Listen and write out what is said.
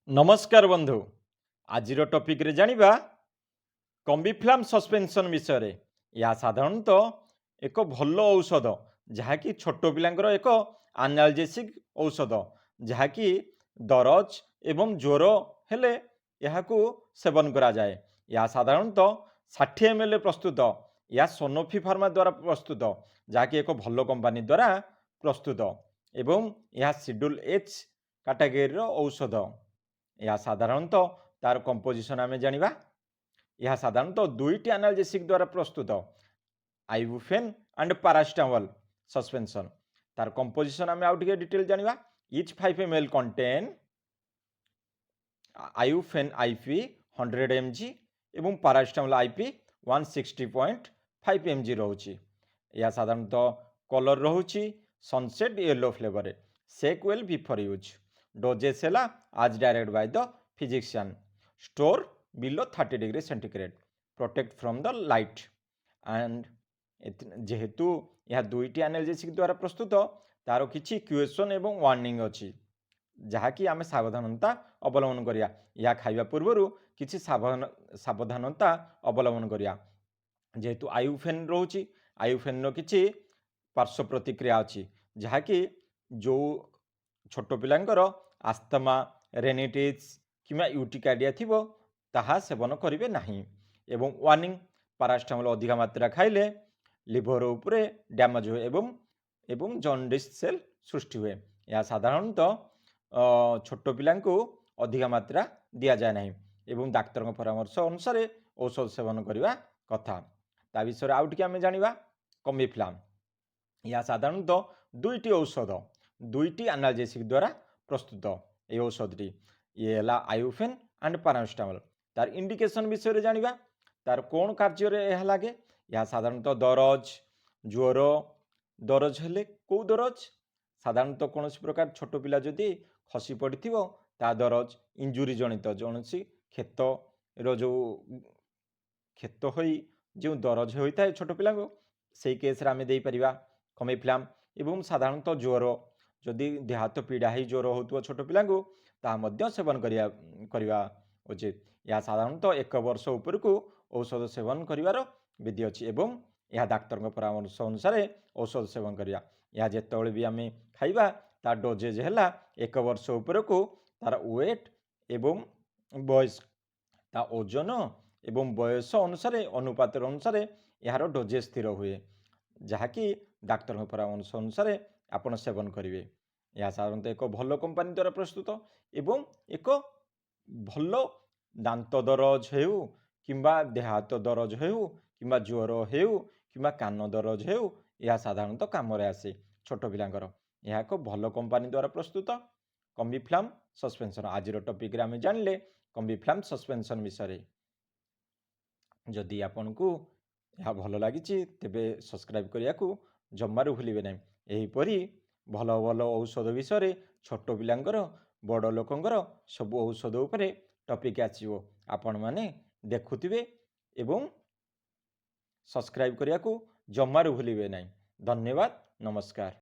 नमस्कार बंधु आज टॉपिक रे जानिबा कॉम्बिफ्लाम सस्पेंशन विषय या साधारणतः एक भल औषध जहाँकि छोट पिलांकर एक एनाल्जेसिक औषध जहाँकि दरज एवं ज्वर हेले यहाकू सेवन करा जाए। या साधारणतः 60 ml प्रस्तुत या सोनोफी फार्मा द्वारा प्रस्तुत जहाँकि एक भल कंपनी द्वारा प्रस्तुत एवं यह शेड्यूल एच कैटेगरी औषध। यह साधारणतः तार कंपोजिशन आम जानिबा। यह साधारणतः दुईटी एनाल्जेसिक द्वारा प्रस्तुत आइबुफेन एंड पैरास्टामोल सस्पेंशन। तार कंपोजिशन आम आउ टिके डिटेल जानिबा। Each 5 ml content ibuprofen IP 100 mg एवं पैरास्टामोल आईपी 160.5 mg रोची। यह साधारणतः कलर रोची sunset yellow flavour shake well before use. Dosages है आज direct by the physician. Store below 30 degree centigrade. Protect from the light and जेहेतु यह दुईटी analgesic द्वारा प्रस्तुत तार किछि क्वेश्चन एवं वार्निंग अच्छी जहाँकि आम सावधानता अवलंबन करिया। या खाइबा पूर्व किछि सावधानता अवलंबन करिया। जेहेतु आइबुफेन रोची आइबुफेन किछि पार्श्व प्रतिक्रिया अच्छी जहाँकि जो छोट पिलांकर आस्थमा रेनिटिज किंवा यूटिकार्डिया थिबो ताहा सेवन करिवे नाही। एवं वार्निंग पैरास्टामोल अधिक मात्रा खाइले लिवर उपरे डैमेज हुए एवं जॉन्डिस सेल सृष्टि हुए। या साधारणतः छोट पिलांको अधिक मात्रा दिया जाए नाही एवं डाक्तर परामर्श अनुसार औषध सेवन करने कथा। ता विषय आउ टिके आमे जानिबा कॉम्बिफ्लाम। या साधारणतः दुईटी औषध दुईटी एनाल्जेसिक द्वारा प्रस्तुत ये औषधटी ये है आइबुफेन एंड पैरास्टामोल। तार इंडिकेशन विषय जानिबा। तार कौन कार्य यह लगे। यह साधारणतः दरज ज्वर दरज हेले कौ दरज साधारणतः कौन प्रकार छोट पिला जदि खसी पड़ी ता दरज इंजुरी जनित कौन क्षेत जो क्षेत हो जो दरज होता है छोट पिला से केस आम दे पारिबा कॉम्बिफ्लाम। एवं साधारणतः ज्वर जदि देह हाथ पीड़ा ही ज्वर हो छोट पिला ताहा सेवन करवा उचित। यह साधारणतः 1 वर्ष उपर को औषध सेवन करिवार विधि अच्छी एवं यह डाक्तर परामर्श अनुसार औषध सेवन करिया। यह जेतबेले भी आम खाइबा तार डोजेज है 1 वर्ष उपर को तार वेट एवं बयस ता ओजन एवं बयस अनुसार अनुपात अनुसार यार डोजेज स्थिर हुए जहाँकि डाक्तर परामर्श अनुसार आपण सेवन करेंगे। यह साधारणतः एक भल कंपनी द्वारा प्रस्तुत एवं एक भल दांत दरज हो किंबा देह हाथ दरज हो किंबा ज्वर हो किंबा कान दरज हो यह साधारणतः काम आसे छोट पिलांकर। यह एक भल कंपनी द्वारा प्रस्तुत कॉम्बिफ्लाम सस्पेंशन। आज टॉपिक आम जानिले कॉम्बिफ्लाम सस्पेंशन विषय। जदि आपन को यह भल लगी तेबे सब्सक्राइब करिया को जम्मारू भूलिबे नहीं। एहीपरि भल भल औषध विषय छोट पिलांकर बड़ लोकंकर सब औषध उपरे टॉपिक आसीबो आपण माने देखुथिबे एवं सब्सक्राइब करिया को जम्मारू भूलिबे नहीं। धन्यवाद नमस्कार।